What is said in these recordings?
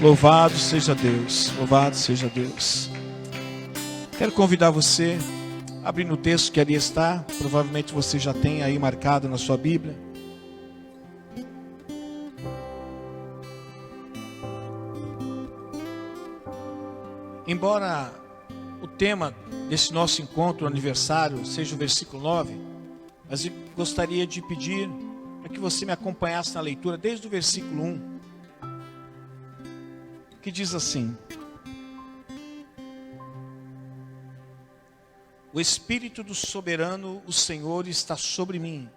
Louvado seja Deus, louvado seja Deus. Quero convidar você a abrir no texto que ali está. Provavelmente você já tem aí marcado na sua Bíblia. Embora o tema desse nosso encontro, aniversário, seja o versículo 9, mas eu gostaria de pedir para que você me acompanhasse na leitura desde o versículo 1, que diz assim: o Espírito do soberano, o Senhor, está sobre mim,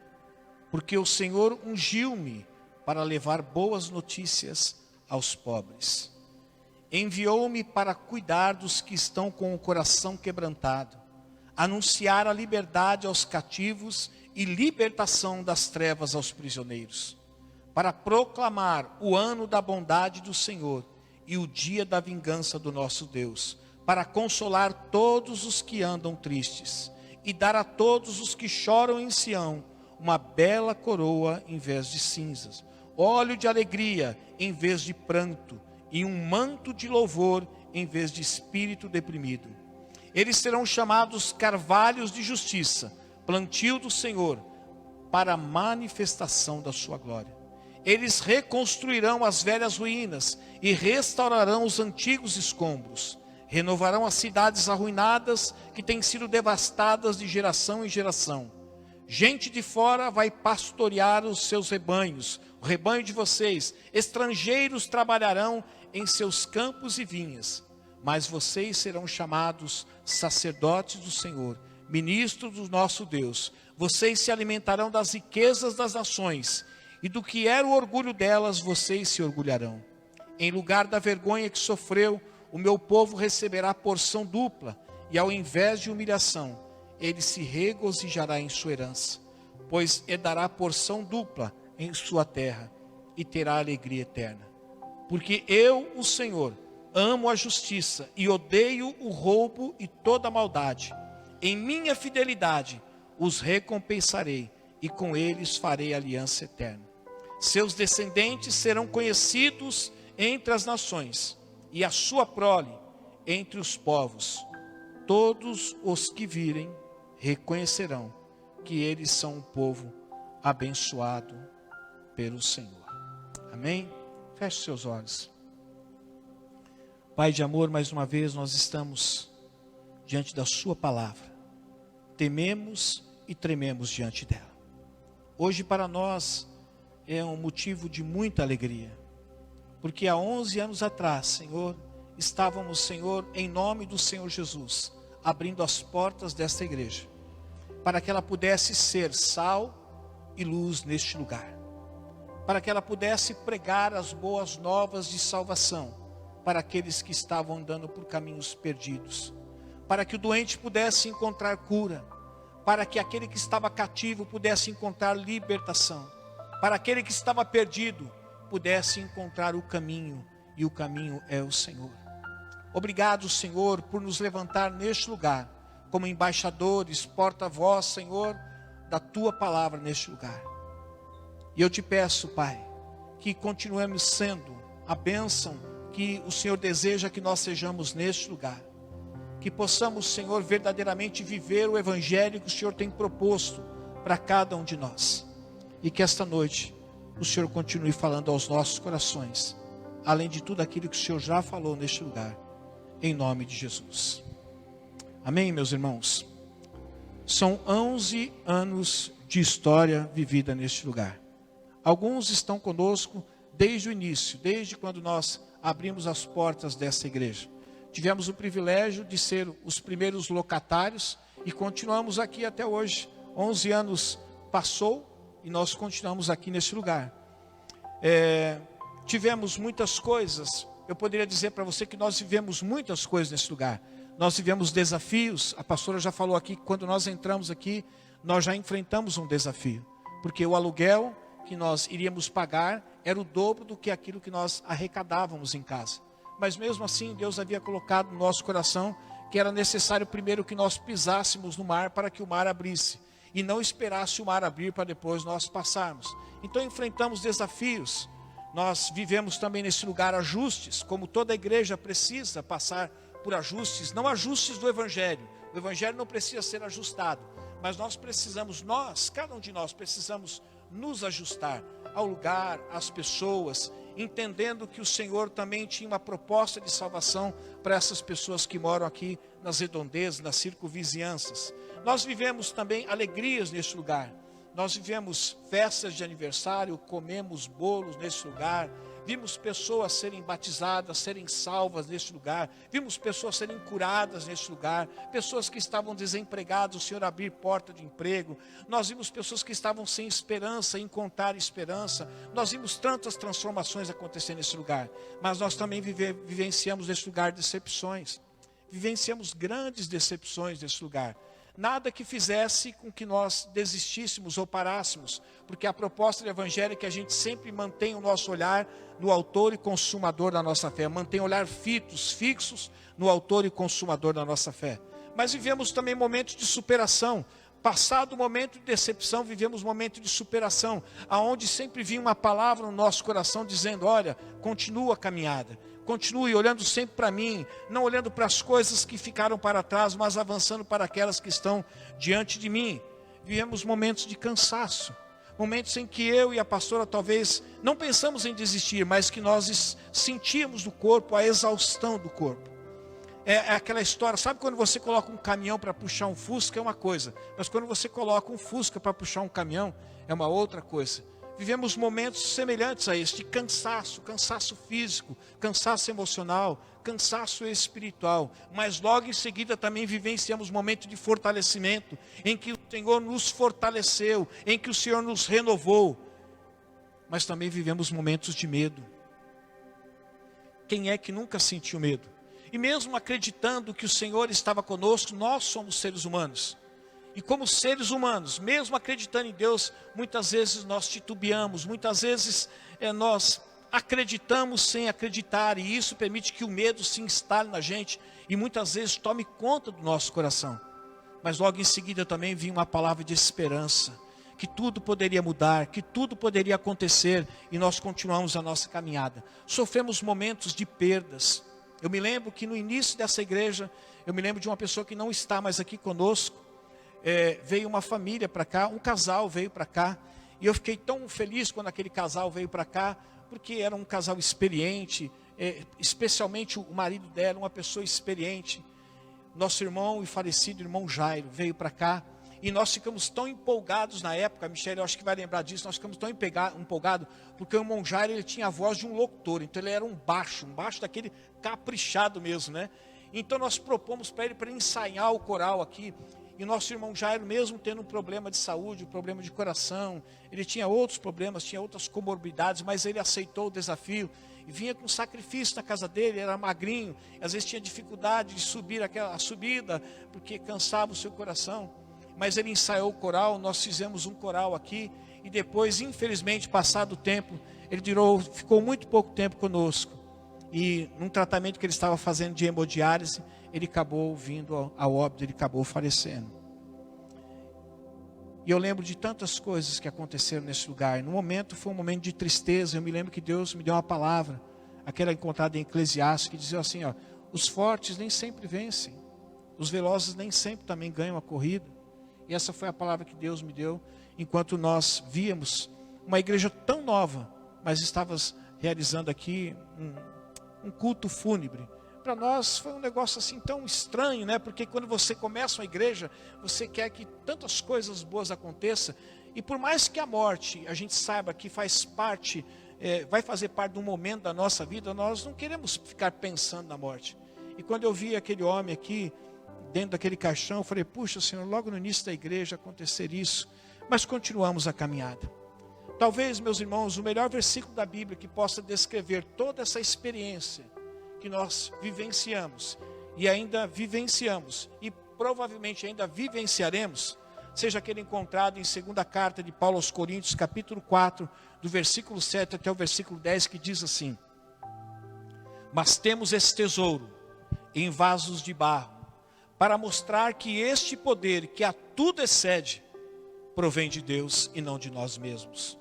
porque o Senhor ungiu-me para levar boas notícias aos pobres. Enviou-me para cuidar dos que estão com o coração quebrantado, anunciar a liberdade aos cativos e libertação das trevas aos prisioneiros, para proclamar o ano da bondade do Senhor e o dia da vingança do nosso Deus, para consolar todos os que andam tristes e dar a todos os que choram em Sião uma bela coroa em vez de cinzas, óleo de alegria em vez de pranto e um manto de louvor em vez de espírito deprimido. Eles serão chamados carvalhos de justiça, plantio do Senhor, para a manifestação da sua glória. Eles reconstruirão as velhas ruínas e restaurarão os antigos escombros. Renovarão as cidades arruinadas que têm sido devastadas de geração em geração. Gente de fora vai pastorear os seus rebanhos, o rebanho de vocês. Estrangeiros trabalharão em seus campos e vinhas. Mas vocês serão chamados sacerdotes do Senhor, ministros do nosso Deus. Vocês se alimentarão das riquezas das nações, e do que era o orgulho delas, vocês se orgulharão. Em lugar da vergonha que sofreu, o meu povo receberá porção dupla, e ao invés de humilhação, ele se regozijará em sua herança, pois herdará porção dupla em sua terra, e terá alegria eterna. Porque eu, o Senhor, amo a justiça, e odeio o roubo e toda a maldade. Em minha fidelidade os recompensarei, e com eles farei aliança eterna. Seus descendentes serão conhecidos entre as nações, e a sua prole entre os povos. Todos os que virem reconhecerão que eles são um povo abençoado pelo Senhor. Amém? Feche seus olhos. Pai de amor, mais uma vez nós estamos diante da sua palavra. Tememos e trememos diante dela. Hoje para nós é um motivo de muita alegria, porque há 11 anos atrás, Senhor, estávamos, Senhor, em nome do Senhor Jesus, abrindo as portas desta igreja, para que ela pudesse ser sal e luz neste lugar, para que ela pudesse pregar as boas novas de salvação, para aqueles que estavam andando por caminhos perdidos, para que o doente pudesse encontrar cura, para que aquele que estava cativo pudesse encontrar libertação, para aquele que estava perdido pudesse encontrar o caminho, e o caminho é o Senhor. Obrigado, Senhor, por nos levantar neste lugar, como embaixadores, porta-voz, Senhor, da Tua palavra neste lugar. E eu te peço, Pai, que continuemos sendo a bênção que o Senhor deseja que nós sejamos neste lugar. Que possamos, Senhor, verdadeiramente viver o Evangelho que o Senhor tem proposto para cada um de nós. E que esta noite o Senhor continue falando aos nossos corações, além de tudo aquilo que o Senhor já falou neste lugar, em nome de Jesus. Amém, meus irmãos? São 11 anos de história vivida neste lugar. Alguns estão conosco desde o início, desde quando nós abrimos as portas dessa igreja. Tivemos o privilégio de ser os primeiros locatários e continuamos aqui até hoje. 11 anos passou e nós continuamos aqui nesse lugar. Tivemos muitas coisas. Eu poderia dizer para você que nós vivemos muitas coisas nesse lugar. Nós vivemos desafios. A pastora já falou aqui que quando nós entramos aqui, nós já enfrentamos um desafio. Porque o aluguel que nós iríamos pagar era o dobro do que aquilo que nós arrecadávamos em casa. Mas mesmo assim, Deus havia colocado no nosso coração que era necessário primeiro que nós pisássemos no mar para que o mar abrisse. E não esperasse o mar abrir para depois nós passarmos. Então enfrentamos desafios. Nós vivemos também nesse lugar ajustes, como toda igreja precisa passar por ajustes, não ajustes do Evangelho. O Evangelho não precisa ser ajustado, mas nós precisamos, cada um de nós precisamos nos ajustar ao lugar, às pessoas, entendendo que o Senhor também tinha uma proposta de salvação para essas pessoas que moram aqui nas redondezas, nas circunvizinhanças. Nós vivemos também alegrias nesse lugar. Nós vivemos festas de aniversário, comemos bolos nesse lugar, vimos pessoas serem batizadas, serem salvas nesse lugar, vimos pessoas serem curadas nesse lugar, pessoas que estavam desempregadas, o Senhor abrir porta de emprego, nós vimos pessoas que estavam sem esperança, encontrar esperança, nós vimos tantas transformações acontecer nesse lugar, mas nós também vivenciamos nesse lugar decepções, vivenciamos grandes decepções nesse lugar. Nada que fizesse com que nós desistíssemos ou parássemos, porque a proposta do Evangelho é que a gente sempre mantenha o nosso olhar no autor e consumador da nossa fé, mantenha o olhar fixos no autor e consumador da nossa fé. Mas vivemos também momentos de superação. Passado o momento de decepção, vivemos momento de superação, aonde sempre vinha uma palavra no nosso coração dizendo: olha, continua a caminhada. Continue olhando sempre para mim, não olhando para as coisas que ficaram para trás, mas avançando para aquelas que estão diante de mim. Vivemos momentos de cansaço, momentos em que eu e a pastora talvez não pensamos em desistir, mas que nós sentíamos do corpo a exaustão do corpo. É aquela história, sabe quando você coloca um caminhão para puxar um Fusca é uma coisa, mas quando você coloca um Fusca para puxar um caminhão é uma outra coisa. Vivemos momentos semelhantes a este, de cansaço físico, cansaço emocional, cansaço espiritual. Mas logo em seguida também vivenciamos momentos de fortalecimento, em que o Senhor nos fortaleceu, em que o Senhor nos renovou. Mas também vivemos momentos de medo. Quem é que nunca sentiu medo? E mesmo acreditando que o Senhor estava conosco, nós somos seres humanos. E como seres humanos, mesmo acreditando em Deus, muitas vezes nós titubeamos, muitas vezes nós acreditamos sem acreditar, e isso permite que o medo se instale na gente, e muitas vezes tome conta do nosso coração. Mas logo em seguida também vinha uma palavra de esperança, que tudo poderia mudar, que tudo poderia acontecer, e nós continuamos a nossa caminhada. Sofremos momentos de perdas. Eu me lembro que no início dessa igreja, eu me lembro de uma pessoa que não está mais aqui conosco. Veio uma família para cá, um casal veio para cá, e eu fiquei tão feliz quando aquele casal veio para cá, porque era um casal experiente, especialmente o marido dela, uma pessoa experiente. Nosso irmão e falecido irmão Jairo veio para cá, e nós ficamos tão empolgados na época, a Michele eu acho que vai lembrar disso, nós ficamos tão empolgados, porque o irmão Jairo ele tinha a voz de um locutor, então ele era um baixo daquele caprichado mesmo, né? Então nós propomos para ele ensaiar o coral aqui. E nosso irmão Jairo, mesmo tendo um problema de saúde, um problema de coração, ele tinha outros problemas, tinha outras comorbidades, mas ele aceitou o desafio e vinha com sacrifício na casa dele, era magrinho, às vezes tinha dificuldade de subir aquela subida, porque cansava o seu coração. Mas ele ensaiou o coral, nós fizemos um coral aqui, e depois, infelizmente, passado o tempo, ele ficou muito pouco tempo conosco. E num tratamento que ele estava fazendo de hemodiálise, ele acabou vindo ao óbito, ele acabou falecendo. E eu lembro de tantas coisas que aconteceram nesse lugar. No momento foi um momento de tristeza. Eu me lembro que Deus me deu uma palavra, aquela encontrada em Eclesiastes, que dizia assim, ó: os fortes nem sempre vencem, os velozes nem sempre também ganham a corrida. E essa foi a palavra que Deus me deu, enquanto nós víamos uma igreja tão nova, mas estávamos realizando aqui um culto fúnebre. Para nós foi um negócio assim tão estranho, né? Porque quando você começa uma igreja, você quer que tantas coisas boas aconteçam. E por mais que a morte, a gente saiba que faz parte, vai fazer parte de um momento da nossa vida, nós não queremos ficar pensando na morte. E quando eu vi aquele homem aqui, dentro daquele caixão, eu falei: puxa Senhor, logo no início da igreja acontecer isso. Mas continuamos a caminhada. Talvez, meus irmãos, o melhor versículo da Bíblia que possa descrever toda essa experiência que nós vivenciamos e ainda vivenciamos e provavelmente ainda vivenciaremos, seja aquele encontrado em 2ª carta de Paulo aos Coríntios, capítulo 4, do versículo 7 até o versículo 10, que diz assim: mas temos esse tesouro em vasos de barro, para mostrar que este poder que a tudo excede, provém de Deus e não de nós mesmos.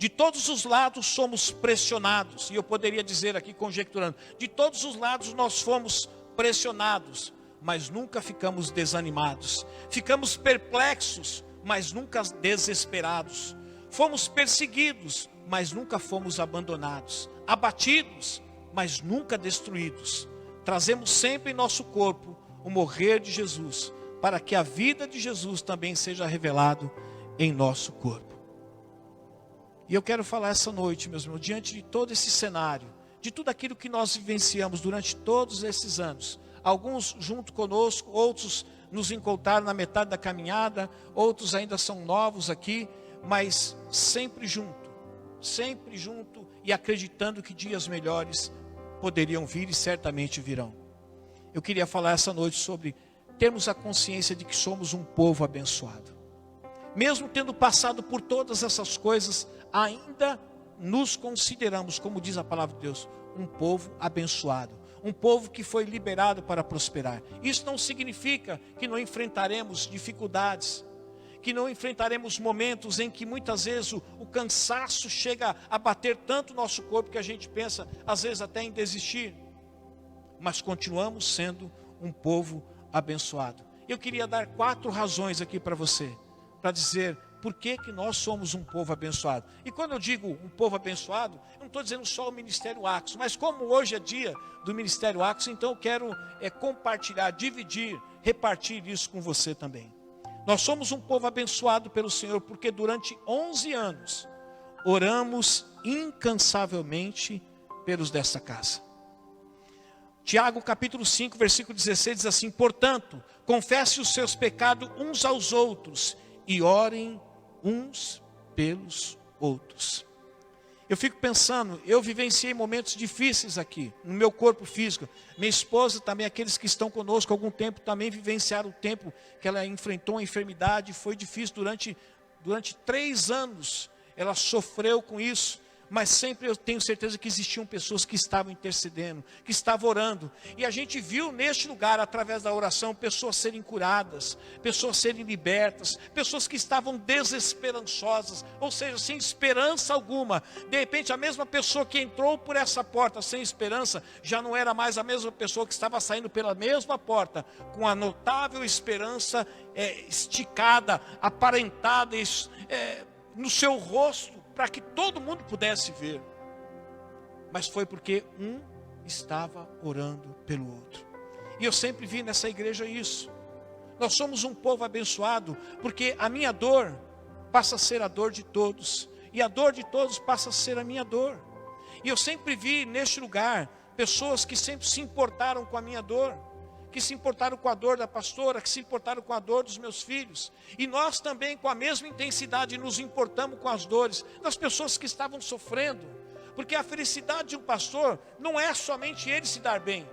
De todos os lados somos pressionados, e eu poderia dizer aqui conjecturando, de todos os lados nós fomos pressionados, mas nunca ficamos desanimados. Ficamos perplexos, mas nunca desesperados. Fomos perseguidos, mas nunca fomos abandonados. Abatidos, mas nunca destruídos. Trazemos sempre em nosso corpo o morrer de Jesus, para que a vida de Jesus também seja revelado em nosso corpo. E eu quero falar essa noite, meus irmãos, diante de todo esse cenário, de tudo aquilo que nós vivenciamos durante todos esses anos, alguns junto conosco, outros nos encontraram na metade da caminhada, outros ainda são novos aqui, mas sempre junto e acreditando que dias melhores poderiam vir e certamente virão. Eu queria falar essa noite sobre termos a consciência de que somos um povo abençoado. Mesmo tendo passado por todas essas coisas, ainda nos consideramos, como diz a palavra de Deus, um povo abençoado. Um povo que foi liberado para prosperar. Isso não significa que não enfrentaremos dificuldades, que não enfrentaremos momentos em que muitas vezes o cansaço chega a bater tanto o nosso corpo que a gente pensa, às vezes até em desistir. Mas continuamos sendo um povo abençoado. Eu queria dar 4 razões aqui para você, para dizer por que nós somos um povo abençoado. E quando eu digo um povo abençoado, eu não estou dizendo só o Ministério Axos, mas como hoje é dia do Ministério Axos, então eu quero compartilhar, dividir, repartir isso com você também. Nós somos um povo abençoado pelo Senhor, porque durante 11 anos, oramos incansavelmente pelos dessa casa. Tiago capítulo 5, versículo 16 diz assim: portanto, confesse os seus pecados uns aos outros, e orem uns pelos outros. Eu fico pensando, eu vivenciei momentos difíceis aqui, no meu corpo físico. Minha esposa também, aqueles que estão conosco há algum tempo, também vivenciaram o tempo que ela enfrentou a enfermidade. Foi difícil durante 3 anos, ela sofreu com isso. Mas sempre eu tenho certeza que existiam pessoas que estavam intercedendo, que estavam orando. E a gente viu neste lugar, através da oração, pessoas serem curadas, pessoas serem libertas, pessoas que estavam desesperançosas, ou seja, sem esperança alguma. De repente a mesma pessoa que entrou por essa porta sem esperança, já não era mais a mesma pessoa que estava saindo pela mesma porta, com a notável esperança esticada, aparentada no seu rosto, para que todo mundo pudesse ver. Mas foi porque um estava orando pelo outro. E eu sempre vi nessa igreja isso. Nós somos um povo abençoado, porque a minha dor passa a ser a dor de todos, e a dor de todos passa a ser a minha dor. E eu sempre vi neste lugar pessoas que sempre se importaram com a minha dor, que se importaram com a dor da pastora, que se importaram com a dor dos meus filhos. E nós também, com a mesma intensidade, nos importamos com as dores das pessoas que estavam sofrendo. Porque a felicidade de um pastor não é somente ele se dar bem,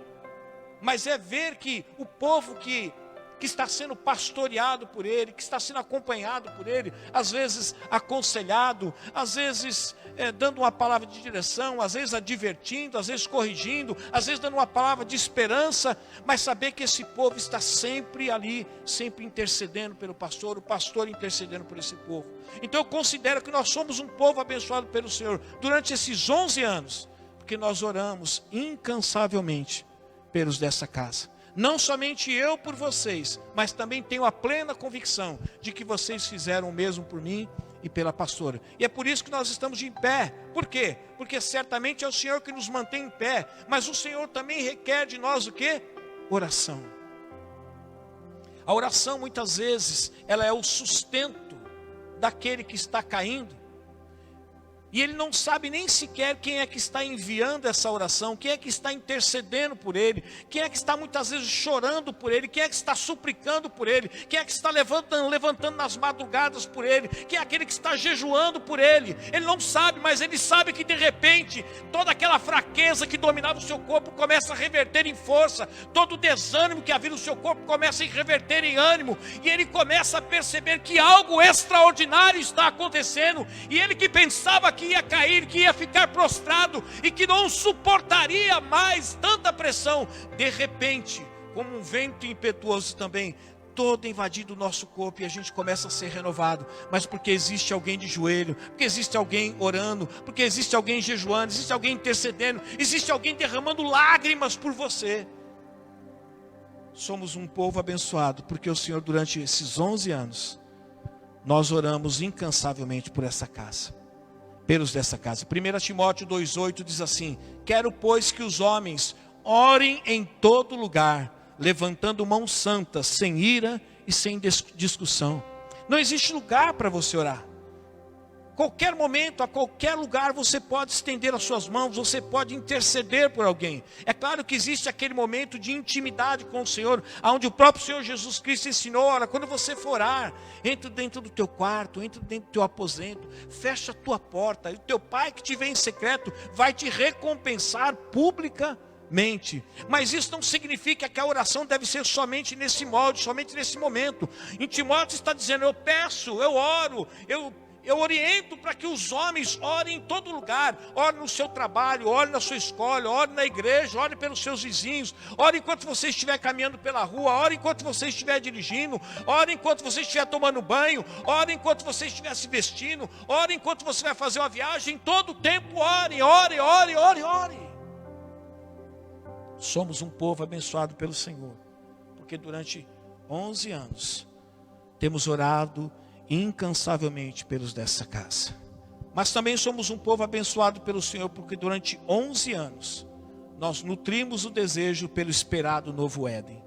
mas é ver que o povo que está sendo pastoreado por ele, que está sendo acompanhado por ele, às vezes aconselhado, às vezes dando uma palavra de direção, às vezes advertindo, às vezes corrigindo, às vezes dando uma palavra de esperança, mas saber que esse povo está sempre ali, sempre intercedendo pelo pastor, o pastor intercedendo por esse povo. Então eu considero que nós somos um povo abençoado pelo Senhor durante esses 11 anos, porque nós oramos incansavelmente pelos dessa casa. Não somente eu por vocês, mas também tenho a plena convicção de que vocês fizeram o mesmo por mim e pela pastora. E é por isso que nós estamos de pé. Por quê? Porque certamente é o Senhor que nos mantém em pé, mas o Senhor também requer de nós o quê? Oração. A oração muitas vezes, ela é o sustento daquele que está caindo. E ele não sabe nem sequer quem é que está enviando essa oração, quem é que está intercedendo por ele, quem é que está muitas vezes chorando por ele, quem é que está suplicando por ele, quem é que está levantando nas madrugadas por ele, quem é aquele que está jejuando por ele. Ele não sabe, mas ele sabe que de repente toda aquela fraqueza que dominava o seu corpo começa a reverter em força, todo o desânimo que havia no seu corpo começa a reverter em ânimo, e ele começa a perceber que algo extraordinário está acontecendo, e ele que pensava que ia cair, que ia ficar prostrado e que não suportaria mais tanta pressão, de repente, como um vento impetuoso também, toda invadindo o nosso corpo e a gente começa a ser renovado. Mas porque existe alguém de joelho, porque existe alguém orando, porque existe alguém jejuando, existe alguém intercedendo, existe alguém derramando lágrimas por você. Somos um povo abençoado, porque o Senhor, durante esses 11 anos, nós oramos incansavelmente por essa casa, pelos dessa casa. 1 Timóteo 2,8 diz assim: quero, pois, que os homens orem em todo lugar, levantando mãos santas, sem ira e sem discussão. Não existe lugar para você orar. Qualquer momento, a qualquer lugar, você pode estender as suas mãos, você pode interceder por alguém. É claro que existe aquele momento de intimidade com o Senhor, onde o próprio Senhor Jesus Cristo ensinou: olha, quando você for orar, entra dentro do teu quarto, entra dentro do teu aposento, fecha a tua porta, e o teu pai que te vê em secreto vai te recompensar publicamente. Mas isso não significa que a oração deve ser somente nesse molde, somente nesse momento. Em Timóteo está dizendo: eu peço, eu oro, eu oriento para que os homens orem em todo lugar. Ore no seu trabalho, ore na sua escola, ore na igreja, ore pelos seus vizinhos, ore enquanto você estiver caminhando pela rua, ore enquanto você estiver dirigindo, ore enquanto você estiver tomando banho, ore enquanto você estiver se vestindo, ore enquanto você vai fazer uma viagem. Em todo tempo ore, ore, ore, ore, ore. Somos um povo abençoado pelo Senhor, porque durante 11 anos temos orado incansavelmente pelos dessa casa. Mas também somos um povo abençoado pelo Senhor, porque durante 11 anos nós nutrimos o desejo pelo esperado novo Éden.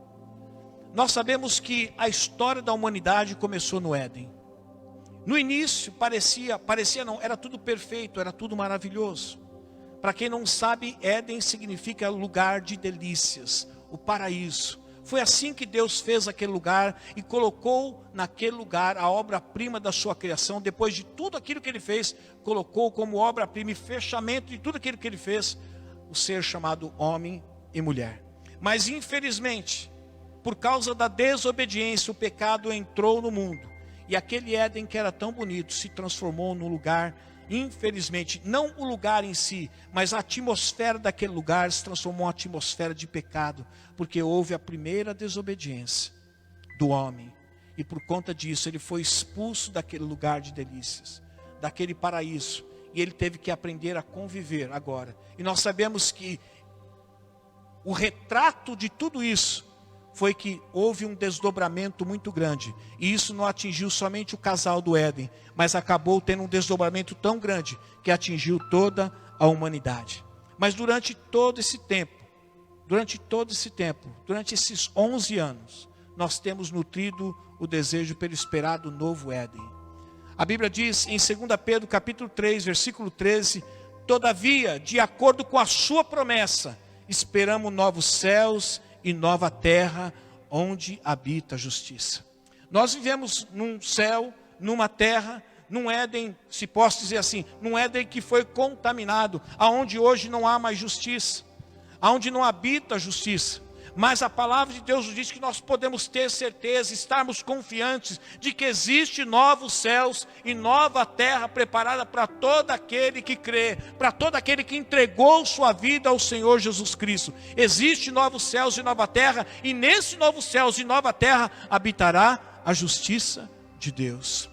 Nós sabemos que a história da humanidade começou no Éden. No início parecia não, era tudo perfeito, era tudo maravilhoso. Para quem não sabe, Éden significa lugar de delícias, o paraíso. Foi assim que Deus fez aquele lugar e colocou naquele lugar a obra-prima da sua criação. Depois de tudo aquilo que ele fez, colocou como obra-prima e fechamento de tudo aquilo que ele fez, o ser chamado homem e mulher. Mas infelizmente, por causa da desobediência, o pecado entrou no mundo. E aquele Éden que era tão bonito se transformou num lugar, infelizmente, não o lugar em si, mas a atmosfera daquele lugar se transformou em uma atmosfera de pecado, porque houve a primeira desobediência do homem, e por conta disso ele foi expulso daquele lugar de delícias, daquele paraíso, e ele teve que aprender a conviver agora. E nós sabemos que o retrato de tudo isso foi que houve um desdobramento muito grande. E isso não atingiu somente o casal do Éden, mas acabou tendo um desdobramento tão grande que atingiu toda a humanidade. Mas durante todo esse tempo, durante esses 11 anos, nós temos nutrido o desejo pelo esperado novo Éden. A Bíblia diz em 2 Pedro capítulo 3, versículo 13: todavia, de acordo com a sua promessa, esperamos novos céus e nova terra, onde habita a justiça. Nós vivemos num céu, numa terra, num Éden, se posso dizer assim, num Éden que foi contaminado, aonde hoje não há mais justiça, aonde não habita a justiça. Mas a palavra de Deus nos diz que nós podemos ter certeza, estarmos confiantes de que existe novos céus e nova terra preparada para todo aquele que crê, para todo aquele que entregou sua vida ao Senhor Jesus Cristo. Existe novos céus e nova terra, e nesse novos céus e nova terra habitará a justiça de Deus.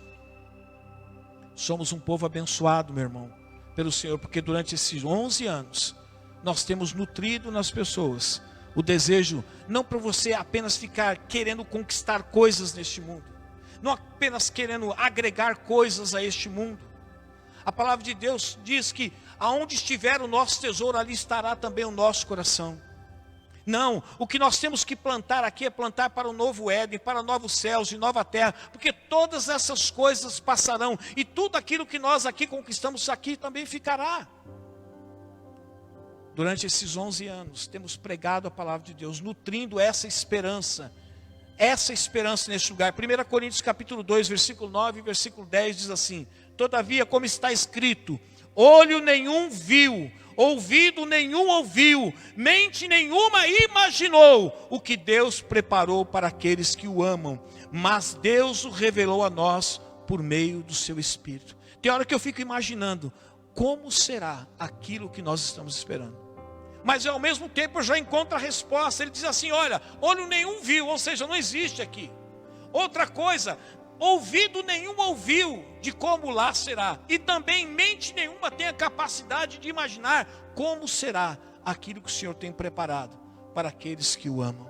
Somos um povo abençoado, meu irmão, pelo Senhor, porque durante esses 11 anos nós temos nutrido nas pessoas o desejo, não para você apenas ficar querendo conquistar coisas neste mundo, não apenas querendo agregar coisas a este mundo. A palavra de Deus diz que aonde estiver o nosso tesouro, ali estará também o nosso coração. Não, o que nós temos que plantar aqui é plantar para o novo Éden, para novos céus e nova terra, porque todas essas coisas passarão, e tudo aquilo que nós aqui conquistamos aqui também ficará. Durante esses 11 anos, temos pregado a palavra de Deus, nutrindo essa esperança nesse lugar. 1 Coríntios capítulo 2, versículo 9 e versículo 10 diz assim: todavia, como está escrito, olho nenhum viu, ouvido nenhum ouviu, mente nenhuma imaginou o que Deus preparou para aqueles que o amam, mas Deus o revelou a nós por meio do seu Espírito. Tem hora que eu fico imaginando como será aquilo que nós estamos esperando. Mas ao mesmo tempo eu já encontro a resposta. Ele diz assim: olha, olho nenhum viu, ou seja, não existe aqui. Outra coisa, ouvido nenhum ouviu de como lá será, e também mente nenhuma tem a capacidade de imaginar como será aquilo que o Senhor tem preparado para aqueles que o amam.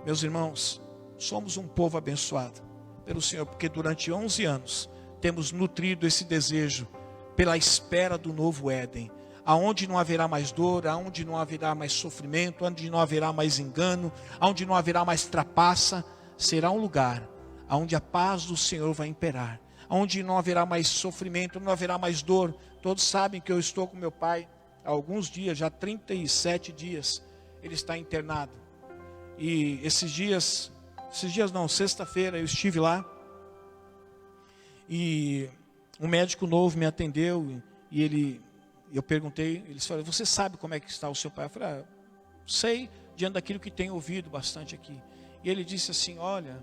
Meus irmãos, somos um povo abençoado pelo Senhor, porque durante 11 anos temos nutrido esse desejo pela espera do novo Éden, aonde não haverá mais dor, aonde não haverá mais sofrimento, onde não haverá mais engano, aonde não haverá mais trapaça. Será um lugar onde a paz do Senhor vai imperar, onde não haverá mais sofrimento, não haverá mais dor. Todos sabem que eu estou com meu pai há alguns dias, já 37 dias, ele está internado. E sexta-feira eu estive lá, e um médico novo me atendeu, e eu perguntei, eles falaram: você sabe como é que está o seu pai? Eu falei: sei, diante daquilo que tenho ouvido bastante aqui. E ele disse assim: olha,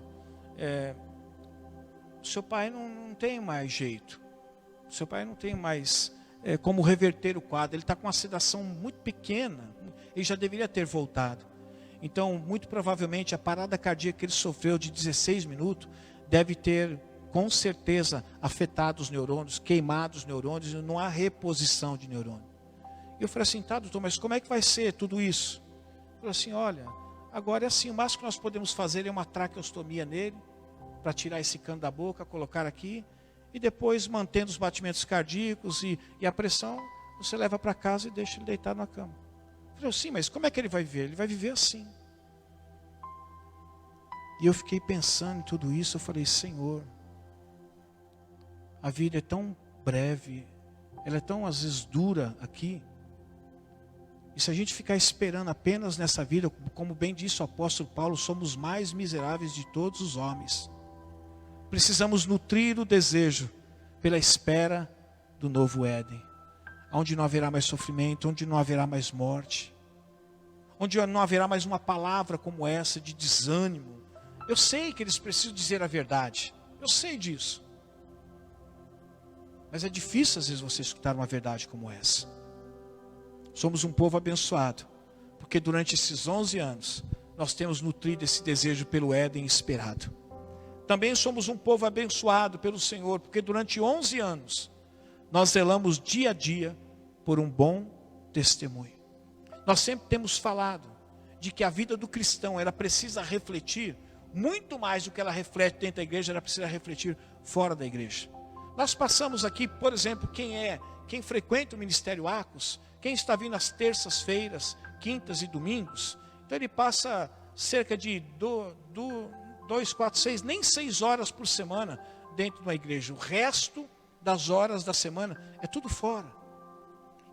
o seu pai não tem mais jeito, o seu pai não tem mais como reverter o quadro, ele está com uma sedação muito pequena, ele já deveria ter voltado. Então, muito provavelmente, a parada cardíaca que ele sofreu de 16 minutos deve ter, com certeza, afetado os neurônios, queimado os neurônios, e não há reposição de neurônio. E eu falei assim: tá, doutor, mas como é que vai ser tudo isso? Ele falou assim: olha, agora é assim, o máximo que nós podemos fazer é uma traqueostomia nele, para tirar esse cano da boca, colocar aqui, e depois, mantendo os batimentos cardíacos e a pressão, você leva para casa e deixa ele deitado na cama. Eu falei: sim, mas como é que ele vai viver? Ele vai viver assim. E eu fiquei pensando em tudo isso, eu falei: Senhor, a vida é tão breve, ela é tão às vezes dura aqui, e se a gente ficar esperando apenas nessa vida, como bem disse o apóstolo Paulo, somos mais miseráveis de todos os homens. Precisamos nutrir o desejo pela espera do novo Éden, onde não haverá mais sofrimento, onde não haverá mais morte, onde não haverá mais uma palavra como essa de desânimo. Eu sei que eles precisam dizer a verdade, eu sei disso, mas é difícil às vezes você escutar uma verdade como essa. Somos um povo abençoado, porque durante esses 11 anos, nós temos nutrido esse desejo pelo Éden esperado. Também somos um povo abençoado pelo Senhor, porque durante 11 anos, nós zelamos dia a dia por um bom testemunho. Nós sempre temos falado de que a vida do cristão, ela precisa refletir, muito mais do que ela reflete dentro da igreja, ela precisa refletir fora da igreja. Nós passamos aqui, por exemplo, quem frequenta o Ministério Acos, quem está vindo às terças-feiras, quintas e domingos, então ele passa cerca de 2, 4, 6, nem 6 horas por semana dentro de uma igreja. O resto das horas da semana é tudo fora.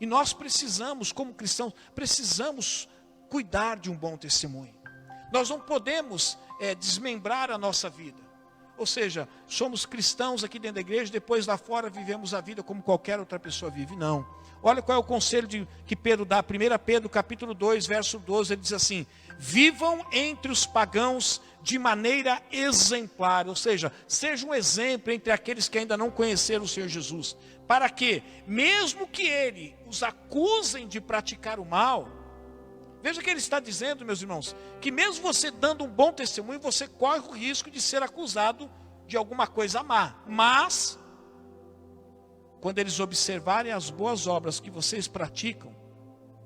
E nós precisamos, como cristãos, precisamos cuidar de um bom testemunho. Nós não podemos desmembrar a nossa vida. Ou seja, somos cristãos aqui dentro da igreja, depois lá fora vivemos a vida como qualquer outra pessoa vive. Não. Olha qual é o conselho que Pedro dá. 1 Pedro capítulo 2, verso 12, ele diz assim: vivam entre os pagãos de maneira exemplar. Ou seja, seja um exemplo entre aqueles que ainda não conheceram o Senhor Jesus, para que, mesmo que ele os acusem de praticar o mal, veja que ele está dizendo, meus irmãos, que mesmo você dando um bom testemunho, você corre o risco de ser acusado de alguma coisa má. Mas, quando eles observarem as boas obras que vocês praticam,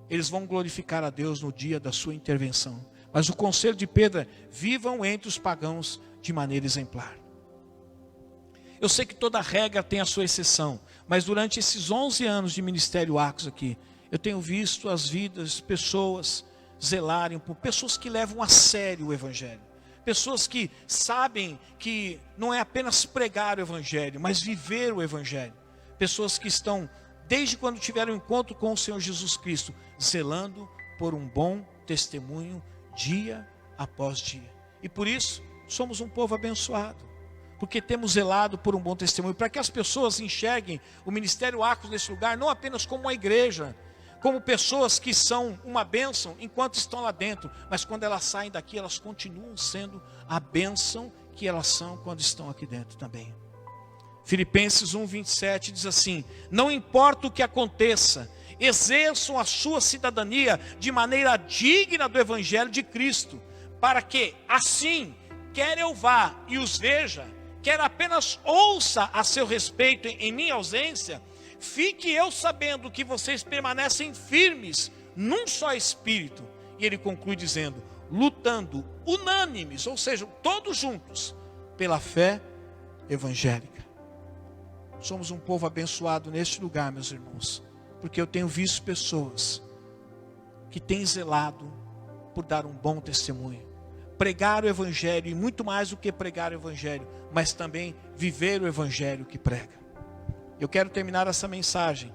eles vão glorificar a Deus no dia da sua intervenção. Mas o conselho de Pedro é: vivam entre os pagãos de maneira exemplar. Eu sei que toda regra tem a sua exceção, mas durante esses 11 anos de Ministério Acos aqui, eu tenho visto as vidas, pessoas zelarem por pessoas que levam a sério o Evangelho. Pessoas que sabem que não é apenas pregar o Evangelho, mas viver o Evangelho. Pessoas que estão, desde quando tiveram encontro com o Senhor Jesus Cristo, zelando por um bom testemunho dia após dia. E por isso, somos um povo abençoado, porque temos zelado por um bom testemunho, para que as pessoas enxerguem o Ministério Acos nesse lugar, não apenas como uma igreja, como pessoas que são uma bênção enquanto estão lá dentro, mas quando elas saem daqui, elas continuam sendo a bênção que elas são quando estão aqui dentro também. Filipenses 1:27 diz assim: não importa o que aconteça, exerçam a sua cidadania de maneira digna do Evangelho de Cristo, para que, assim, quer eu vá e os veja, quer apenas ouça a seu respeito em minha ausência, fique eu sabendo que vocês permanecem firmes num só espírito. E ele conclui dizendo, lutando unânimes, ou seja, todos juntos, pela fé evangélica. Somos um povo abençoado neste lugar, meus irmãos, porque eu tenho visto pessoas que têm zelado por dar um bom testemunho, pregar o evangelho, e muito mais do que pregar o evangelho, mas também viver o evangelho que prega. Eu quero terminar essa mensagem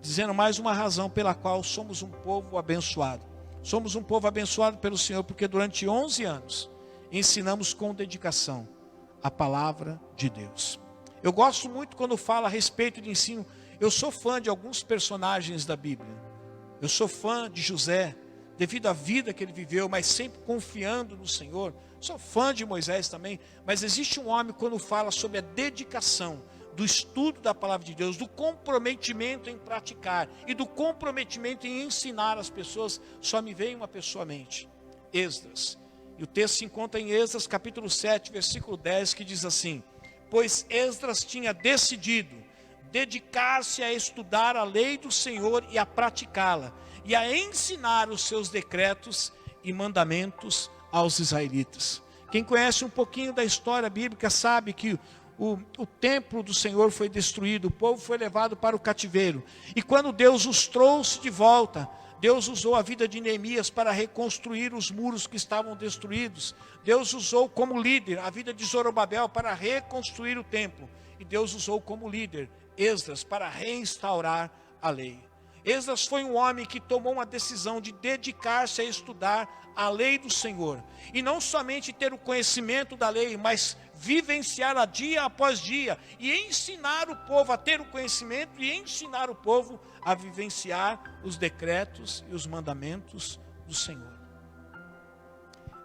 dizendo mais uma razão pela qual somos um povo abençoado. Somos um povo abençoado pelo Senhor, porque durante 11 anos ensinamos com dedicação a palavra de Deus. Eu gosto muito quando fala a respeito de ensino. Eu sou fã de alguns personagens da Bíblia. Eu sou fã de José, devido à vida que ele viveu, mas sempre confiando no Senhor. Sou fã de Moisés também, mas existe um homem quando fala sobre a dedicação do estudo da palavra de Deus, do comprometimento em praticar e do comprometimento em ensinar as pessoas, só me veio uma pessoa à mente, Esdras. E o texto se encontra em Esdras capítulo 7, versículo 10, que diz assim, pois Esdras tinha decidido dedicar-se a estudar a lei do Senhor e a praticá-la, e a ensinar os seus decretos e mandamentos aos israelitas. Quem conhece um pouquinho da história bíblica sabe que o templo do Senhor foi destruído, o povo foi levado para o cativeiro, e quando Deus os trouxe de volta, Deus usou a vida de Neemias para reconstruir os muros que estavam destruídos. Deus usou como líder a vida de Zorobabel para reconstruir o templo, e Deus usou como líder Esdras para reinstaurar a lei. Esdras foi um homem que tomou uma decisão de dedicar-se a estudar a lei do Senhor, e não somente ter o conhecimento da lei, mas vivenciá-la dia após dia, e ensinar o povo a ter o conhecimento, e ensinar o povo a vivenciar os decretos e os mandamentos do Senhor.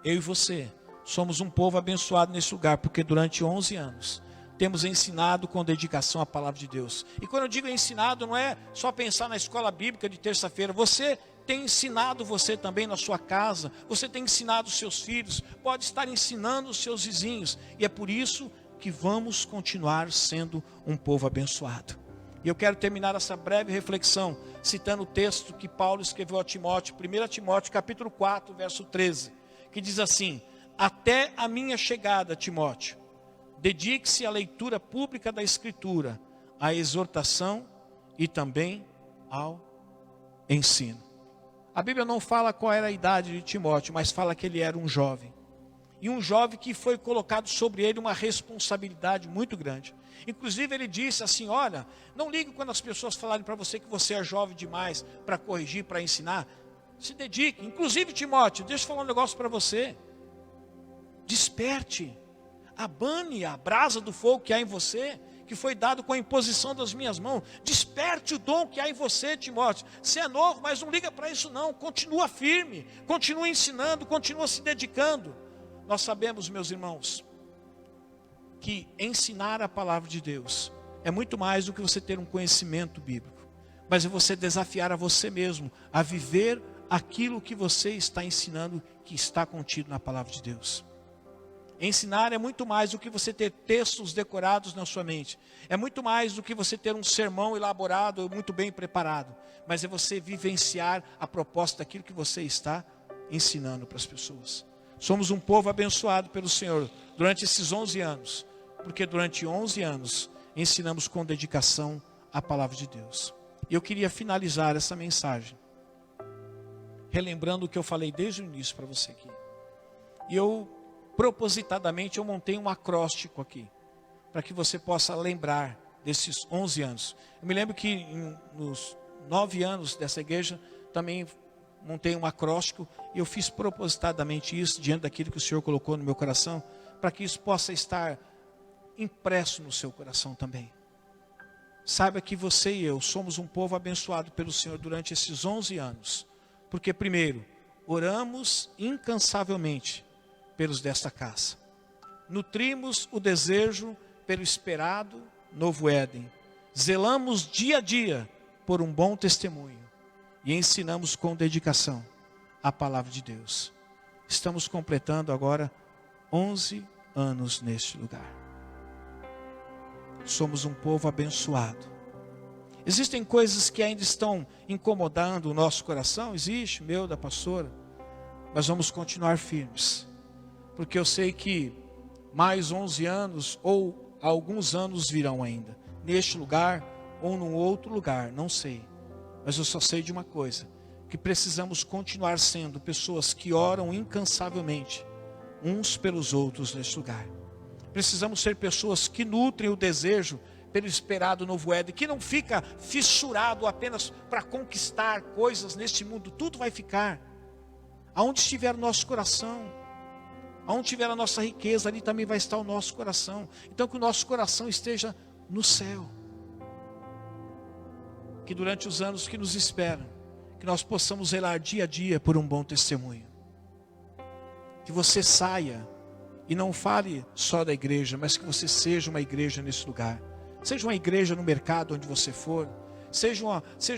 Eu e você somos um povo abençoado nesse lugar, porque durante 11 anos temos ensinado com dedicação a palavra de Deus. E quando eu digo ensinado, não é só pensar na escola bíblica de terça-feira. Você tem ensinado você também na sua casa. Você tem ensinado os seus filhos. Pode estar ensinando os seus vizinhos. E é por isso que vamos continuar sendo um povo abençoado. E eu quero terminar essa breve reflexão citando o texto que Paulo escreveu a Timóteo, 1 Timóteo capítulo 4, verso 13, que diz assim, até a minha chegada, Timóteo, dedique-se à leitura pública da Escritura, à exortação e também ao ensino. A Bíblia não fala qual era a idade de Timóteo, mas fala que ele era um jovem. E um jovem que foi colocado sobre ele uma responsabilidade muito grande. Inclusive ele disse assim, olha, não ligue quando as pessoas falarem para você que você é jovem demais para corrigir, para ensinar. Se dedique. Inclusive Timóteo, deixa eu falar um negócio para você. Desperte. Abane a brasa do fogo que há em você, que foi dado com a imposição das minhas mãos. Desperte o dom que há em você, Timóteo. Você é novo, mas não liga para isso não. Continua firme, continua ensinando, continua se dedicando. Nós sabemos, meus irmãos, que ensinar a palavra de Deus é muito mais do que você ter um conhecimento bíblico, mas é você desafiar a você mesmo a viver aquilo que você está ensinando, que está contido na palavra de Deus. Ensinar é muito mais do que você ter textos decorados na sua mente. É muito mais do que você ter um sermão elaborado, muito bem preparado. Mas é você vivenciar a proposta daquilo que você está ensinando para as pessoas. Somos um povo abençoado pelo Senhor durante esses 11 anos. Porque durante 11 anos ensinamos com dedicação a palavra de Deus. E eu queria finalizar essa mensagem relembrando o que eu falei desde o início para você aqui. E propositadamente eu montei um acróstico aqui, para que você possa lembrar desses 11 anos. Eu me lembro que nos 9 anos dessa igreja, também montei um acróstico, e eu fiz propositadamente isso, diante daquilo que o Senhor colocou no meu coração, para que isso possa estar impresso no seu coração também. Saiba que você e eu somos um povo abençoado pelo Senhor durante esses 11 anos, porque primeiro, oramos incansavelmente pelos desta casa. Nutrimos o desejo pelo esperado novo Éden. Zelamos dia a dia por um bom testemunho. E ensinamos com dedicação a palavra de Deus. Estamos completando agora 11 anos neste lugar. Somos um povo abençoado. Existem coisas que ainda estão incomodando o nosso coração? Existe, meu, da pastora. Mas vamos continuar firmes. Porque eu sei que mais 11 anos ou alguns anos virão ainda. Neste lugar ou num outro lugar, não sei. Mas eu só sei de uma coisa. Que precisamos continuar sendo pessoas que oram incansavelmente uns pelos outros neste lugar. Precisamos ser pessoas que nutrem o desejo pelo esperado novo Éden, que não fica fissurado apenas para conquistar coisas neste mundo. Tudo vai ficar. Aonde estiver o nosso coração, aonde estiver a nossa riqueza, ali também vai estar o nosso coração. Então que o nosso coração esteja no céu. Que durante os anos que nos esperam, que nós possamos zelar dia a dia por um bom testemunho. Que você saia e não fale só da igreja, mas que você seja uma igreja nesse lugar. Seja uma igreja no mercado onde você for. Seja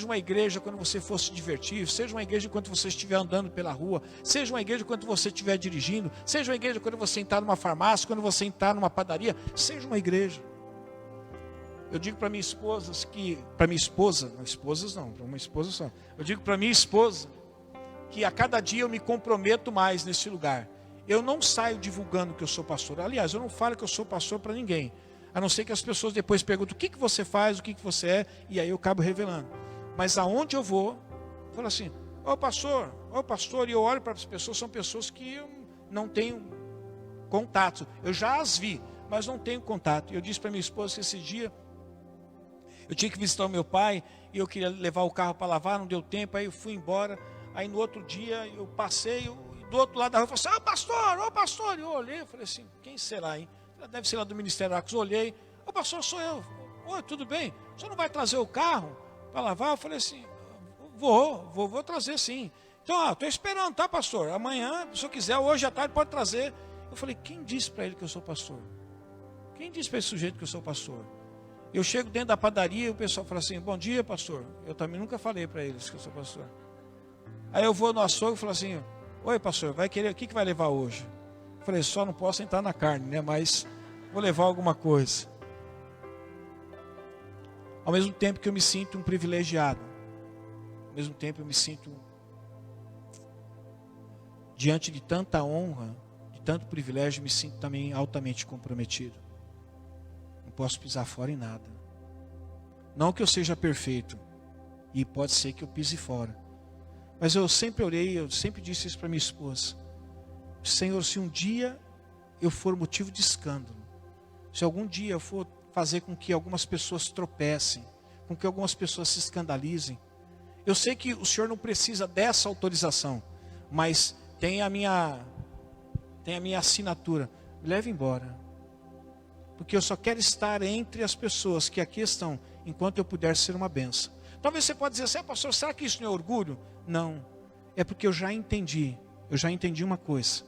uma igreja quando você for se divertir. Seja uma igreja enquanto você estiver andando pela rua. Seja uma igreja quando você estiver dirigindo. Seja uma igreja quando você entrar numa farmácia, quando você entrar numa padaria. Seja uma igreja. Eu digo para minha esposa para uma esposa só. Eu digo para minha esposa que a cada dia eu me comprometo mais nesse lugar. Eu não saio divulgando que eu sou pastor. Aliás, eu não falo que eu sou pastor para ninguém. A não ser que as pessoas depois perguntam o que você faz, o que você é. E aí eu acabo revelando. Mas aonde eu vou, eu falo assim, ô pastor. E eu olho para as pessoas, são pessoas que eu não tenho contato. Eu já as vi, mas não tenho contato. Eu disse para minha esposa que esse dia eu tinha que visitar o meu pai. E eu queria levar o carro para lavar, não deu tempo. Aí eu fui embora. Aí no outro dia eu passei... Do outro lado da rua, eu falei assim, ô pastor, e eu olhei, eu falei assim, quem será, hein? Deve ser lá do Ministério Acos. Eu olhei, ô pastor, sou eu. Oi, tudo bem? O senhor não vai trazer o carro para lavar? Eu falei assim, vou trazer sim. Então, estou esperando, tá pastor? Amanhã, se eu quiser, hoje à tarde pode trazer. Eu falei, quem disse para ele que eu sou pastor? Quem disse para esse sujeito que eu sou pastor? Eu chego dentro da padaria e o pessoal fala assim, bom dia pastor. Eu também nunca falei para eles que eu sou pastor. Aí eu vou no açougue e falo assim, oi pastor, vai querer, o que vai levar hoje? Eu falei, só não posso entrar na carne, né? Mas vou levar alguma coisa. Ao mesmo tempo que eu me sinto um privilegiado, ao mesmo tempo eu me sinto diante de tanta honra, de tanto privilégio, me sinto também altamente comprometido. Não posso pisar fora em nada. Não que eu seja perfeito, e pode ser que eu pise fora. Mas eu sempre orei, eu sempre disse isso para minha esposa. Senhor, se um dia eu for motivo de escândalo, se algum dia eu for fazer com que algumas pessoas tropecem, com que algumas pessoas se escandalizem, eu sei que o Senhor não precisa dessa autorização, mas tem a minha assinatura. Me leve embora. Porque eu só quero estar entre as pessoas que aqui estão, enquanto eu puder ser uma bênção. Talvez você pode dizer assim, pastor, será que isso não é orgulho? Não, é porque eu já entendi uma coisa.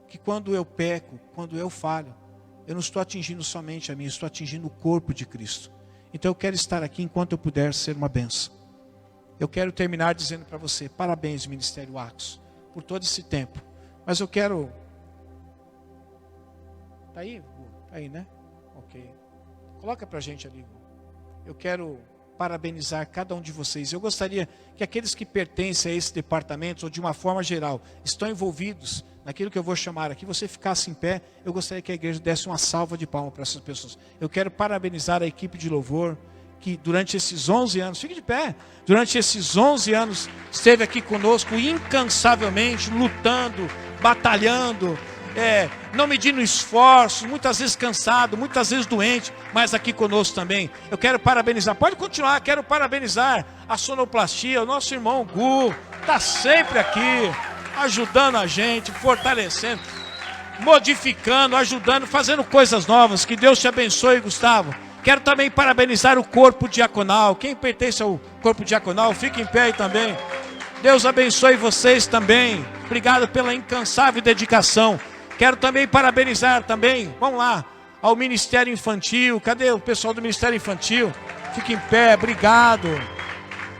Que quando eu peco, quando eu falho, eu não estou atingindo somente a mim, eu estou atingindo o corpo de Cristo. Então eu quero estar aqui enquanto eu puder ser uma bênção. Eu quero terminar dizendo para você, parabéns Ministério Acos, por todo esse tempo. Mas eu quero... Está aí? Está aí, né? Ok. Coloca para a gente ali. Eu quero parabenizar cada um de vocês. Eu gostaria que aqueles que pertencem a esse departamento, ou de uma forma geral, estão envolvidos naquilo que eu vou chamar aqui, você ficasse em pé. Eu gostaria que a igreja desse uma salva de palmas para essas pessoas. Eu quero parabenizar a equipe de louvor, que durante esses 11 anos, fique de pé, durante esses 11 anos, esteve aqui conosco incansavelmente, lutando, batalhando, não medindo esforços, muitas vezes cansado, muitas vezes doente, mas aqui conosco também. Eu quero parabenizar, pode continuar, quero parabenizar a sonoplastia, o nosso irmão Gu, está sempre aqui, ajudando a gente, fortalecendo, modificando, ajudando, fazendo coisas novas. Que Deus te abençoe, Gustavo. Quero também parabenizar o corpo diaconal. Quem pertence ao corpo diaconal, fique em pé aí também. Deus abençoe vocês também. Obrigado pela incansável dedicação. Quero também parabenizar também, vamos lá, ao Ministério Infantil. Cadê o pessoal do Ministério Infantil? Fique em pé, obrigado.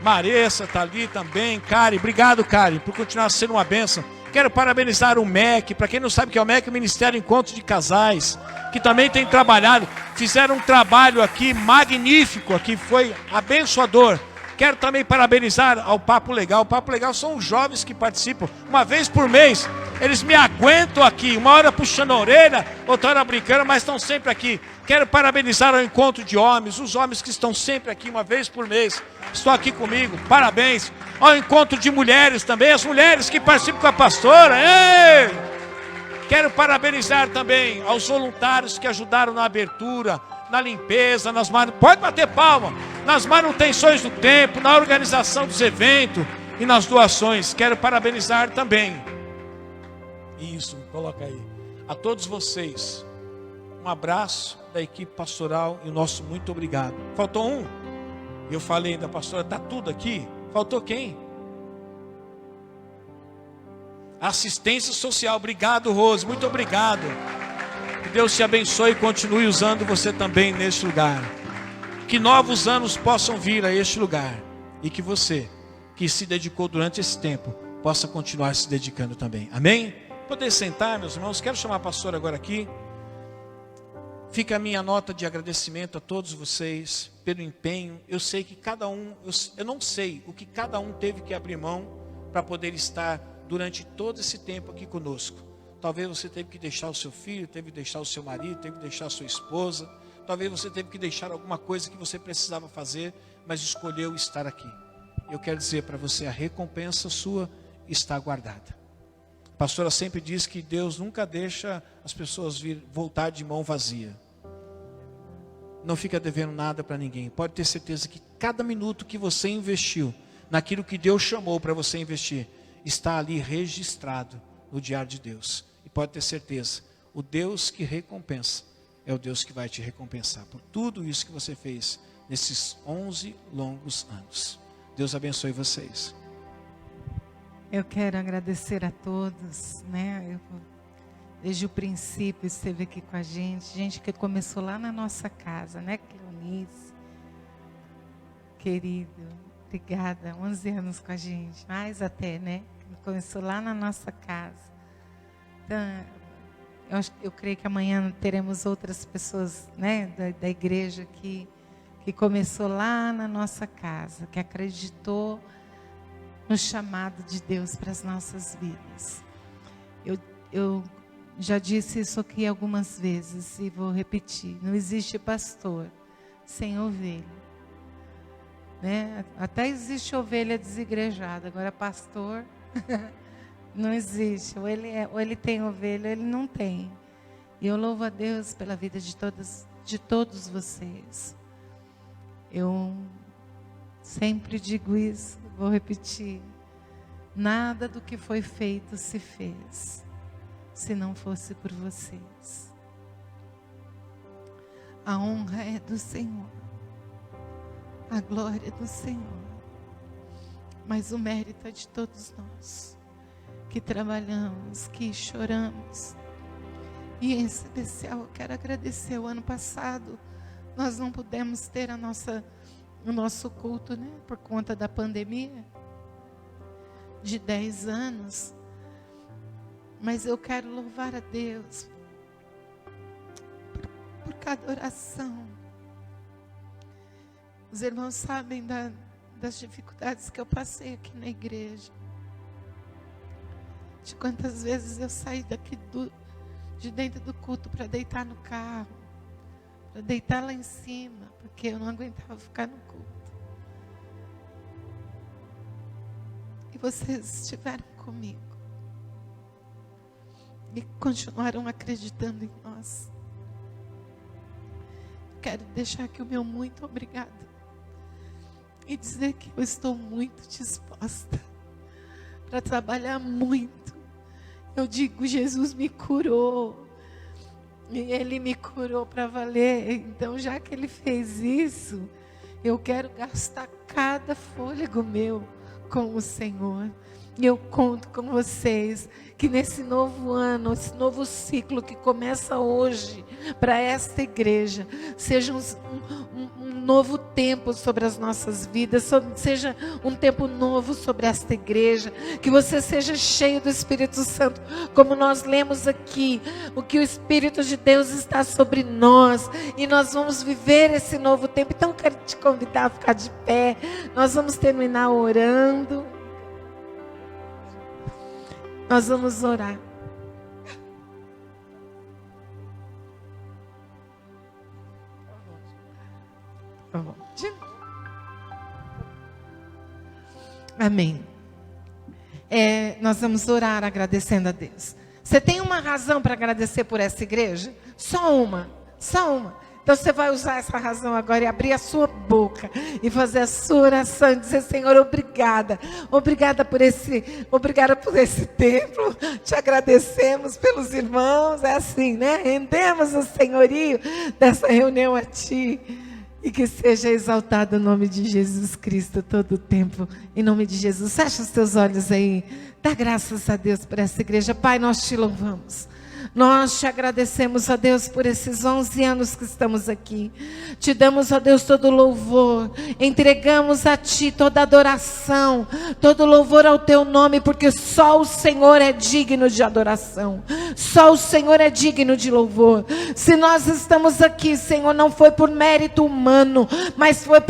Maressa está ali também, Karen, obrigado Karen, por continuar sendo uma bênção. Quero parabenizar o MEC. Para quem não sabe o que é o MEC, o Ministério Encontro de Casais, que também tem trabalhado, fizeram um trabalho aqui magnífico, aqui foi abençoador. Quero também parabenizar ao Papo Legal. O Papo Legal são os jovens que participam, uma vez por mês. Eles me aguentam aqui, uma hora puxando a orelha, outra hora brincando, mas estão sempre aqui. Quero parabenizar ao Encontro de Homens, os homens que estão sempre aqui, uma vez por mês. Estão aqui comigo, parabéns. Ao Encontro de Mulheres também, as mulheres que participam com a pastora. Ei! Quero parabenizar também aos voluntários que ajudaram na abertura, na limpeza, pode bater palma, nas manutenções do templo, na organização dos eventos e nas doações. Quero parabenizar também, isso, coloca aí, a todos vocês. Um abraço da equipe pastoral e o nosso muito obrigado. Faltou um? Eu falei da pastora, está tudo aqui? Faltou quem? Assistência social. Obrigado, Rose, muito obrigado. Que Deus te abençoe e continue usando você também neste lugar. Que novos anos possam vir a este lugar. E que você, que se dedicou durante esse tempo, possa continuar se dedicando também. Amém? Poder sentar, meus irmãos. Quero chamar a pastora agora aqui. Fica a minha nota de agradecimento a todos vocês pelo empenho. Eu sei que cada um, eu não sei o que cada um teve que abrir mão para poder estar durante todo esse tempo aqui conosco. Talvez você teve que deixar o seu filho, teve que deixar o seu marido, teve que deixar a sua esposa. Talvez você teve que deixar alguma coisa que você precisava fazer, mas escolheu estar aqui. Eu quero dizer para você, a recompensa sua está guardada. A pastora sempre diz que Deus nunca deixa as pessoas voltar de mão vazia. Não fica devendo nada para ninguém. Pode ter certeza que cada minuto que você investiu naquilo que Deus chamou para você investir, está ali registrado no diário de Deus. E pode ter certeza, o Deus que recompensa é o Deus que vai te recompensar por tudo isso que você fez nesses 11 longos anos. Deus abençoe vocês. Eu quero agradecer a todos, né? Desde o princípio esteve aqui com a gente que começou lá na nossa casa, né? Cleonice, querido, obrigada, 11 anos com a gente, mais até, né? Começou lá na nossa casa. Então, eu creio que amanhã teremos outras pessoas, né? Da igreja aqui, que começou lá na nossa casa, que acreditou no chamado de Deus para as nossas vidas. Eu já disse isso aqui algumas vezes e vou repetir. Não existe pastor sem ovelha, né? Até existe ovelha desigrejada, agora pastor não existe. Ou ele tem ovelha, ou ele não tem. E eu louvo a Deus pela vida de todos vocês. Eu sempre digo isso, vou repetir. Nada do que foi feito se fez se não fosse por vocês. A honra é do Senhor, a glória é do Senhor, mas o mérito é de todos nós, que trabalhamos, que choramos. E em especial eu quero agradecer. O ano passado nós não pudemos ter o nosso culto, né, por conta da pandemia, de 10 anos. Mas eu quero louvar a Deus por cada oração. Os irmãos sabem das dificuldades que eu passei aqui na igreja. De quantas vezes eu saí daqui de dentro do culto para deitar no carro, para deitar lá em cima, porque eu não aguentava ficar no culto. E vocês estiveram comigo. E continuaram acreditando em nós. Quero deixar aqui o meu muito obrigado. E dizer que eu estou muito disposta para trabalhar muito. Eu digo, Jesus me curou. E Ele me curou para valer. Então, já que Ele fez isso, eu quero gastar cada fôlego meu com o Senhor. E eu conto com vocês que nesse novo ano, esse novo ciclo que começa hoje para esta igreja, seja um novo tempo sobre as nossas vidas, seja um tempo novo sobre esta igreja, que você seja cheio do Espírito Santo, como nós lemos aqui, o que o Espírito de Deus está sobre nós, e nós vamos viver esse novo tempo. Então quero te convidar a ficar de pé, nós vamos terminar orando. Nós vamos orar. Amém. Nós vamos orar agradecendo a Deus. Você tem uma razão para agradecer por essa igreja? Só uma. Então você vai usar essa razão agora e abrir a sua boca e fazer a sua oração e dizer: Senhor, obrigada. Obrigada por esse templo. Te agradecemos pelos irmãos. É assim, né? Rendemos o senhorio dessa reunião a Ti. E que seja exaltado o nome de Jesus Cristo todo o tempo. Em nome de Jesus. Fecha os teus olhos aí. Dá graças a Deus por essa igreja. Pai, nós Te louvamos. Nós Te agradecemos, ó Deus, por esses 11 anos que estamos aqui. Te damos, ó Deus, todo louvor. Entregamos a Ti toda adoração, todo louvor ao Teu nome, porque só o Senhor é digno de adoração. Só o Senhor é digno de louvor. Se nós estamos aqui, Senhor, não foi por mérito humano, mas foi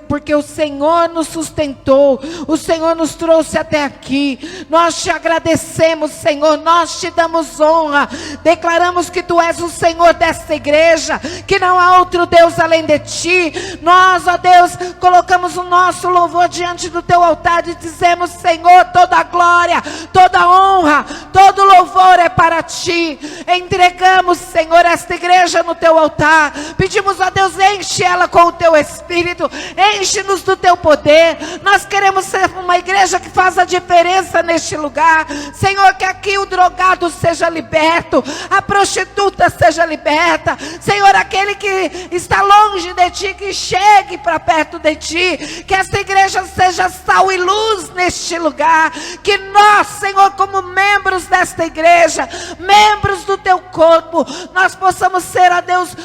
porque o Senhor nos sustentou. O Senhor nos trouxe até aqui. Nós Te agradecemos, Senhor. Nós Te damos honra. Declaramos que Tu és o Senhor desta igreja, que não há outro Deus além de Ti. Nós, ó Deus, colocamos o nosso louvor diante do Teu altar e dizemos: Senhor, toda a glória, toda a honra, todo louvor é para Ti. Entregamos, Senhor, esta igreja no Teu altar. Pedimos, ó Deus, enche ela com o Teu Espírito, enche-nos do Teu poder. Nós queremos ser uma igreja que faz a diferença neste lugar. Senhor, que aqui o drogado seja liberto, a prostituta seja liberta. Senhor, aquele que está longe de Ti, que chegue para perto de Ti. Que esta igreja seja sal e luz neste lugar. Que nós, Senhor, como membros desta igreja, membros do Teu corpo, nós possamos ser, ó Deus,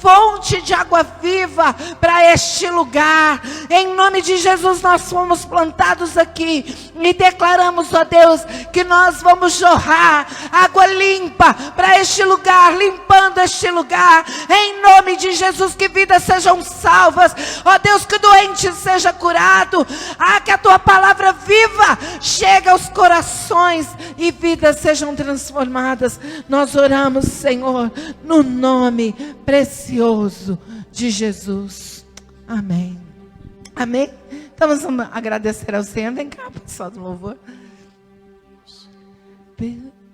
fonte de água viva para este lugar. Em nome de Jesus, nós fomos plantados aqui e declaramos, ó Deus, que nós vamos jorrar água limpa para este lugar, limpando este lugar. Em nome de Jesus, que vidas sejam salvas, ó Deus, que o doente seja curado. Que a Tua palavra viva chegue aos corações e vidas sejam transformadas. Nós oramos, Senhor, no nome precioso de Jesus. Amém. Amém. Então vamos agradecer ao Senhor. Vem cá, pessoal do louvor.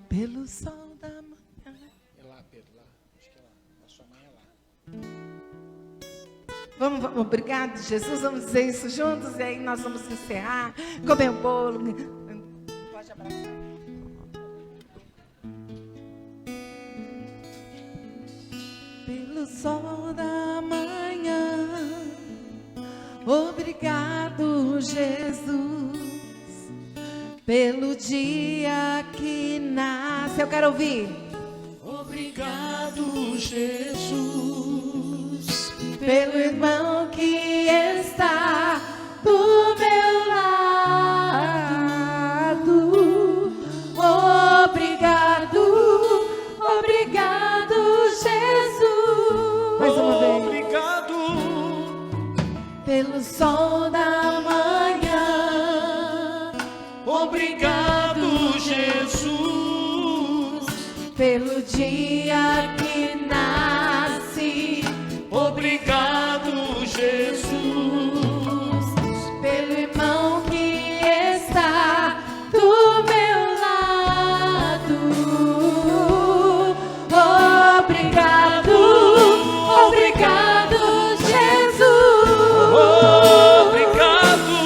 Pelo sol da manhã. É lá, Pedro, lá. Acho que é lá. A sua mãe é lá. Vamos, obrigado, Jesus. Vamos dizer isso juntos e aí nós vamos encerrar. Comer o bolo. Pode abraçar. Pelo sol da manhã, obrigado, Jesus, pelo dia que nasce. Eu quero ouvir. Obrigado, Jesus, Pelo irmão que está do meu lado. Obrigado, obrigado, Jesus. Mais uma vez. obrigado, Pelo sol da manhã. obrigado, Jesus, Pelo dia que nasce. obrigado, Jesus, Pelo irmão que está do meu lado. Obrigado, obrigado, Jesus. obrigado,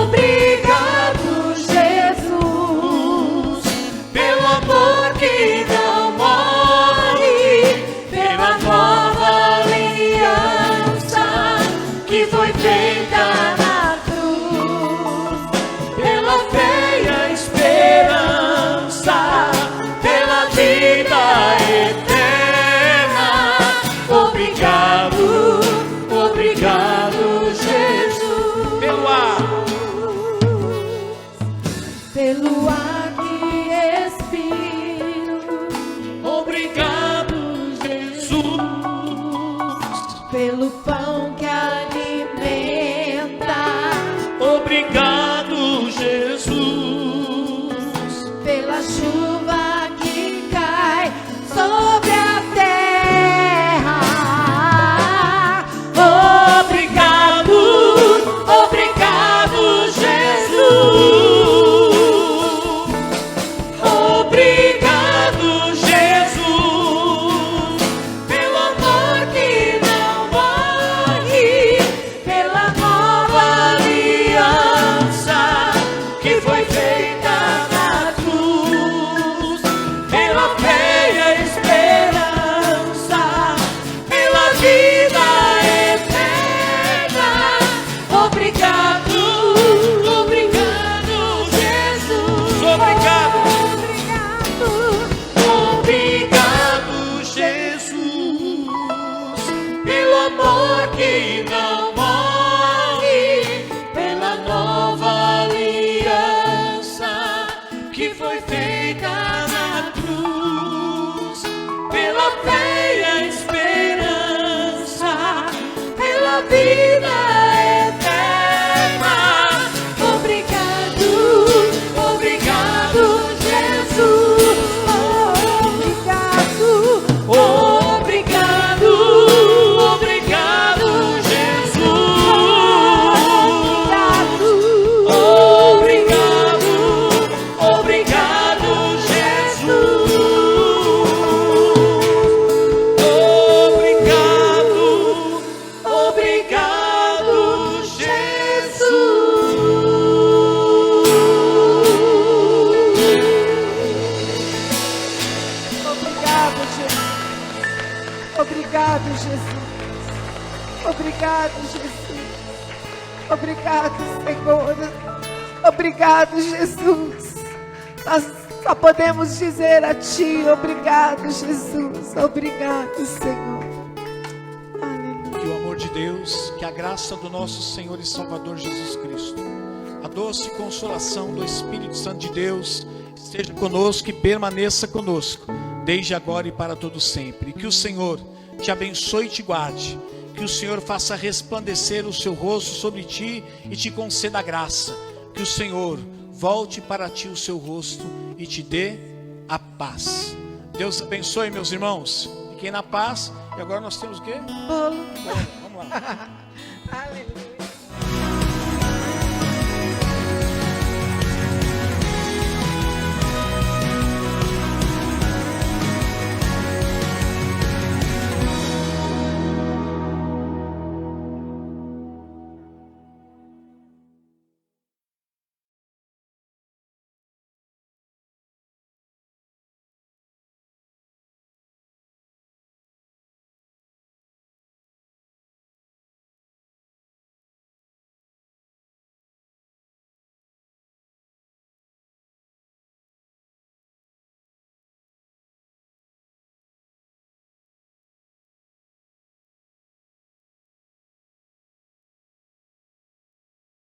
Obrigado, Jesus, pelo amor que não morre, pela nova aliança que foi feita na cruz, pela fé e a Obrigado, Senhor. Obrigado, Jesus. Nós só podemos dizer a Ti, obrigado, Jesus. Obrigado, Senhor. Aleluia. Que o amor de Deus, que a graça do nosso Senhor e Salvador Jesus Cristo, a doce consolação do Espírito Santo de Deus, esteja conosco e permaneça conosco, desde agora e para todo sempre. Que o Senhor te abençoe e te guarde. Que o Senhor faça resplandecer o seu rosto sobre ti e te conceda a graça. Que o Senhor volte para ti o seu rosto e te dê a paz. Deus abençoe, meus irmãos. Fiquem na paz. E agora nós temos o quê? Bolo. Vamos lá.